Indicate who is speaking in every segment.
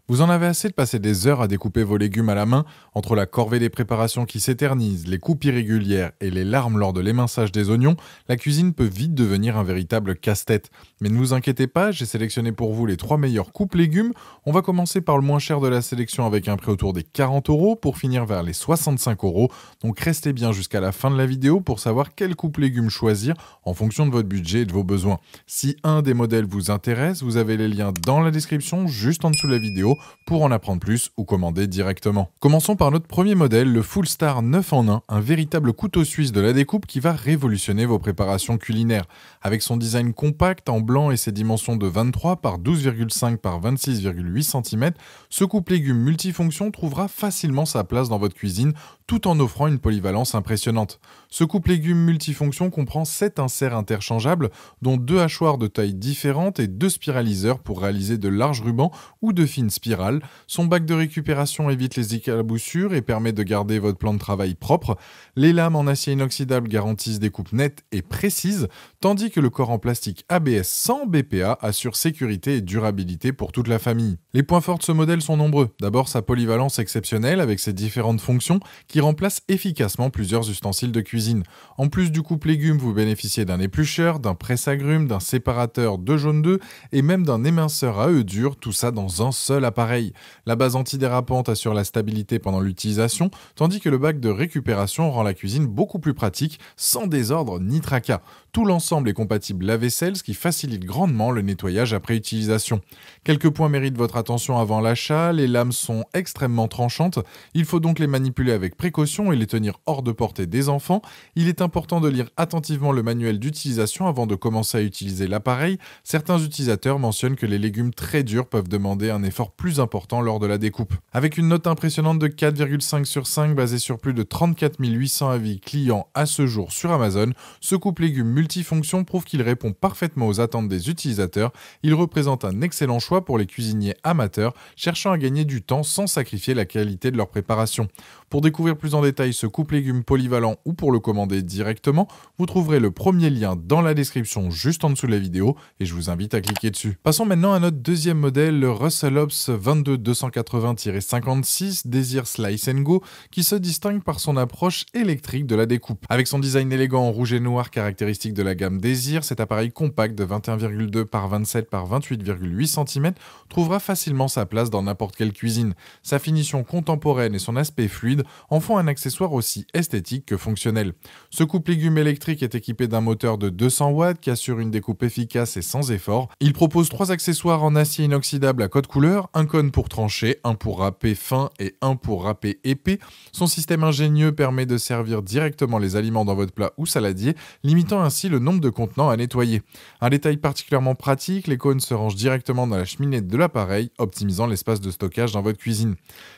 Speaker 1: Vous en avez assez de passer des heures à découper vos légumes à la main, entre la corvée des préparations qui s'éternisent, les coupes irrégulières et les larmes lors de l'éminçage des oignons, la cuisine peut vite devenir un véritable casse-tête. Mais ne vous inquiétez pas, j'ai sélectionné pour vous les 3 meilleurs coupes légumes. On va commencer par le moins cher de la sélection avec un prix autour des 40 € pour finir vers les 65 €. Donc restez bien jusqu'à la fin de la vidéo pour savoir quel coupe légumes choisir en fonction de votre budget et de vos besoins. Si un des modèles vous intéresse, vous avez les liens dans la description juste en dessous de la vidéo pour en apprendre plus ou commander directement. Commençons par notre premier modèle, le Full Star 9 en 1, un véritable couteau suisse de la découpe qui va révolutionner vos préparations culinaires. Avec son design compact en blanc et ses dimensions de 23 par 12,5 par 26,8 cm, ce coupe légumes multifonction trouvera facilement sa place dans votre cuisine tout en offrant une polyvalence impressionnante. Ce coupe légumes multifonction comprend 7 inserts interchangeables, dont 2 hachoirs de tailles différentes et 2 spiraliseurs pour réaliser de larges rubans ou de fines spirales. Son bac de récupération évite les éclaboussures et permet de garder votre plan de travail propre. Les lames en acier inoxydable garantissent des coupes nettes et précises, tandis que le corps en plastique ABS sans BPA assure sécurité et durabilité pour toute la famille. Les points forts de ce modèle sont nombreux. D'abord sa polyvalence exceptionnelle avec ses différentes fonctions qui remplacent efficacement plusieurs ustensiles de cuisine. En plus du coupe légumes, vous bénéficiez d'un éplucheur, d'un presse-agrumes, d'un séparateur de jaune d'œuf et même d'un éminceur à œufs durs, tout ça dans un seul appareil. La base antidérapante assure la stabilité pendant l'utilisation, tandis que le bac de récupération rend la cuisine beaucoup plus pratique, sans désordre ni tracas. Tout l'ensemble est compatible lave-vaisselle, ce qui facilite grandement le nettoyage après utilisation. Quelques points méritent votre attention avant l'achat, les lames sont extrêmement tranchantes, il faut donc les manipuler avec précaution et les tenir hors de portée des enfants. Il est important de lire attentivement le manuel d'utilisation avant de commencer à utiliser l'appareil. Certains utilisateurs mentionnent que les légumes très durs peuvent demander un effort plus important lors de la découpe. Avec une note impressionnante de 4,5 sur 5 basée sur plus de 34 800 avis clients à ce jour sur Amazon, ce coupe légumes multifonction prouve qu'il répond parfaitement aux attentes des utilisateurs. Il représente un excellent choix pour les cuisiniers amateurs cherchant à gagner du temps sans sacrifier la qualité de leur préparation. Pour découvrir plus en détail ce coupe légumes polyvalent ou pour le commander directement, vous trouverez le premier lien dans la description juste en dessous de la vidéo et je vous invite à cliquer dessus. Passons maintenant à notre deuxième modèle, le Russell Hobbs 22280-56 Desir Slice Go, qui se distingue par son approche électrique de la découpe. Avec son design élégant en rouge et noir caractéristique de la gamme Desir, cet appareil compact de 21,2 par 27 par 28,8 cm trouvera facilement sa place dans n'importe quelle cuisine. Sa finition contemporaine et son aspect fluide en font un accessoire aussi esthétique que fonctionnel. Ce coupe légumes électrique est équipé d'un moteur de 200 watts qui assure une découpe efficace et sans effort. Il propose 3 accessoires en acier inoxydable à code couleur, un cône pour trancher, un pour râper fin et un pour râper épais. Son système ingénieux permet de servir directement les aliments dans votre plat ou saladier, limitant ainsi le nombre de contenants à nettoyer. Un détail particulièrement pratique, les cônes se rangent directement dans la cheminée de l'appareil, optimisant l'espace de stockage dans votre cuisine.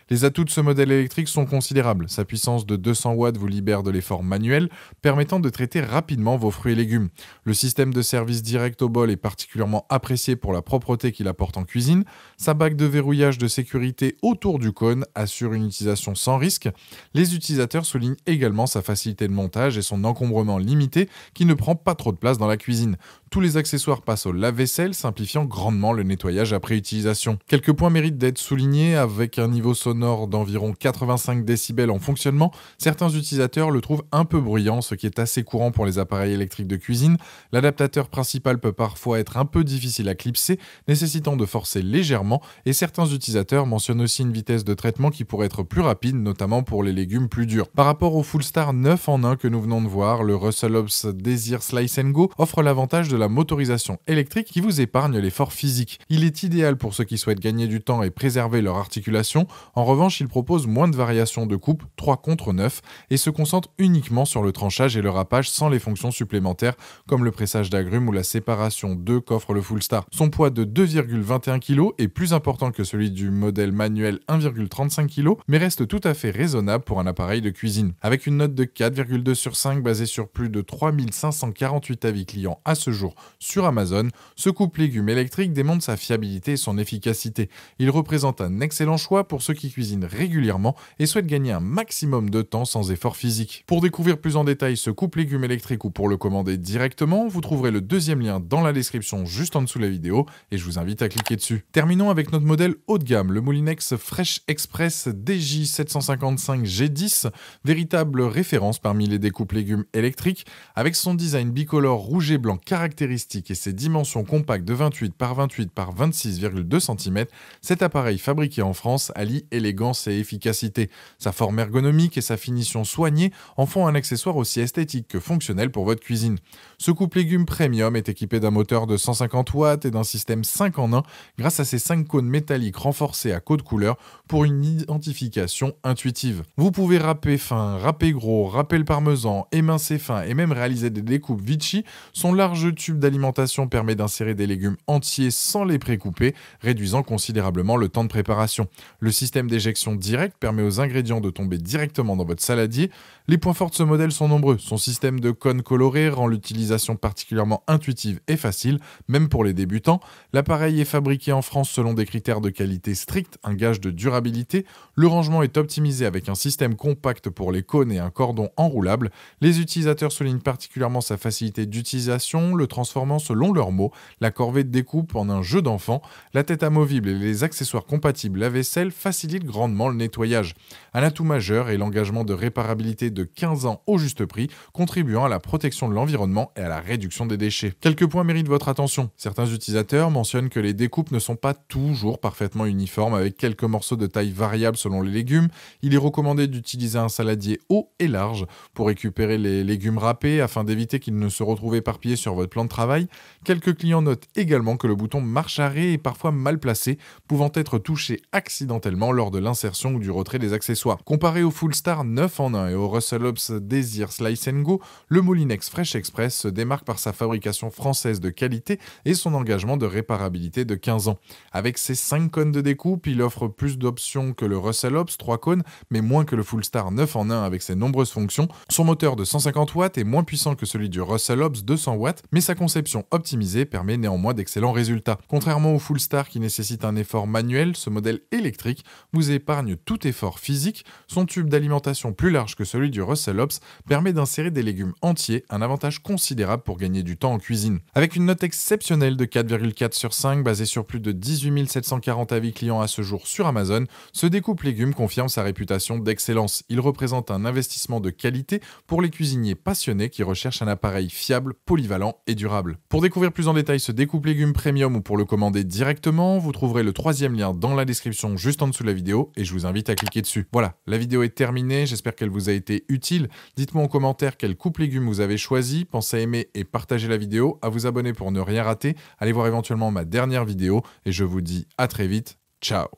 Speaker 1: Les atouts de ce modèle électrique sont considérables. Sa puissance de 200 watts vous libère de l'effort manuel, permettant de traiter rapidement vos fruits et légumes. Le système de service direct au bol est particulièrement apprécié pour la propreté qu'il apporte en cuisine. Sa bague de verrouillage de sécurité autour du cône assure une utilisation sans risque. Les utilisateurs soulignent également sa facilité de montage et son encombrement limité qui ne prend pas trop de place dans la cuisine. Tous les accessoires passent au lave-vaisselle, simplifiant grandement le nettoyage après utilisation. Quelques points méritent d'être soulignés. Avec un niveau sonore d'environ 85 décibels en fonctionnement, certains utilisateurs le trouvent un peu bruyant, ce qui est assez courant pour les appareils électriques de cuisine. L'adaptateur principal peut parfois être un peu difficile à clipser, nécessitant de forcer légèrement, et certains utilisateurs mentionnent aussi une vitesse de traitement qui pourrait être plus rapide, notamment pour les légumes plus durs. Par rapport au Full Star 9 en 1 que nous venons de voir, le Russell Hobbs Desir Slice Go offre l'avantage de la motorisation électrique qui vous épargne l'effort physique. Il est idéal pour ceux qui souhaitent gagner du temps et préserver leur articulation. En revanche, il propose moins de variations de coupe, 3 contre 9, et se concentre uniquement sur le tranchage et le râpage sans les fonctions supplémentaires comme le pressage d'agrumes ou la séparation d'œufs qu'offre le Full Star. Son poids de 2,21 kg est plus important que celui du modèle manuel 1,35 kg, mais reste tout à fait raisonnable pour un appareil de cuisine. Avec une note de 4,2 sur 5 basée sur plus de 3548 avis clients à ce jour sur Amazon, ce coupe légumes électrique démontre sa fiabilité et son efficacité. Il représente un excellent choix pour ceux qui cuisinent régulièrement et souhaitent gagner un maximum maximum de temps sans effort physique. Pour découvrir plus en détail ce coupe-légumes électrique ou pour le commander directement, vous trouverez le deuxième lien dans la description juste en dessous de la vidéo et je vous invite à cliquer dessus. Terminons avec notre modèle haut de gamme, le Moulinex Fresh Express DJ755G10, véritable référence parmi les découpes légumes électriques. Avec son design bicolore rouge et blanc caractéristique et ses dimensions compactes de 28 par 28 par 26,2 cm, cet appareil fabriqué en France allie élégance et efficacité. Sa forme ergonomique et sa finition soignée en font un accessoire aussi esthétique que fonctionnel pour votre cuisine. Ce coupe-légumes premium est équipé d'un moteur de 150 watts et d'un système 5 en 1 grâce à ses 5 cônes métalliques renforcés à code couleur pour une identification intuitive. Vous pouvez râper fin, râper gros, râper le parmesan, émincer fin et même réaliser des découpes Vichy. Son large tube d'alimentation permet d'insérer des légumes entiers sans les précouper, réduisant considérablement le temps de préparation. Le système d'éjection direct permet aux ingrédients de tomber directement dans votre saladier. Les points forts de ce modèle sont nombreux. Son système de cônes colorés rend l'utilisation particulièrement intuitive et facile, même pour les débutants. L'appareil est fabriqué en France selon des critères de qualité stricts, un gage de durabilité. Le rangement est optimisé avec un système compact pour les cônes et un cordon enroulable. Les utilisateurs soulignent particulièrement sa facilité d'utilisation, le transformant selon leurs mots, la corvée de découpe en un jeu d'enfant. La tête amovible et les accessoires compatibles lave-vaisselle facilitent grandement le nettoyage. Un atout majeur est l'engagement de réparabilité de 15 ans au juste prix, contribuant à la protection de l'environnement et à la réduction des déchets. Quelques points méritent votre attention. Certains utilisateurs mentionnent que les découpes ne sont pas toujours parfaitement uniformes avec quelques morceaux de taille variable selon les légumes. Il est recommandé d'utiliser un saladier haut et large pour récupérer les légumes râpés afin d'éviter qu'ils ne se retrouvent éparpillés sur votre plan de travail. Quelques clients notent également que le bouton marche arrêt est parfois mal placé, pouvant être touché accidentellement lors de l'insertion ou du retrait des accessoires. Comparé au Fullstar 9 en 1 et au Russell Hobbs Desir Slice & Go, le Moulinex Fresh Express se démarque par sa fabrication française de qualité et son engagement de réparabilité de 15 ans. Avec ses 5 cônes de découpe, il offre plus d'options que le Russell Hobbs 3 cônes, mais moins que le Fullstar 9 en 1 avec ses nombreuses fonctions. Son moteur de 150 watts est moins puissant que celui du Russell Hobbs 200 watts, mais sa conception optimisée permet néanmoins d'excellents résultats. Contrairement au Fullstar qui nécessite un effort manuel, ce modèle électrique vous épargne tout effort physique. Son tube d'alimentation plus large que celui du Russell Hobbs permet d'insérer des légumes entiers, un avantage considérable pour gagner du temps en cuisine. Avec une note exceptionnelle de 4,4 sur 5 basée sur plus de 18 740 avis clients à ce jour sur Amazon, ce découpe légumes confirme sa réputation d'excellence. Il représente un investissement de qualité pour les cuisiniers passionnés qui recherchent un appareil fiable, polyvalent et durable. Pour découvrir plus en détail ce découpe légumes premium ou pour le commander directement, vous trouverez le troisième lien dans la description juste en dessous de la vidéo et je vous invite à cliquer dessus. Voilà, la vidéo est terminée, j'espère qu'elle vous a été utile. Dites-moi en commentaire quel coupe légumes vous avez choisi, pensez à aimer et partager la vidéo, à vous abonner pour ne rien rater, allez voir éventuellement ma dernière vidéo et je vous dis à très vite, ciao.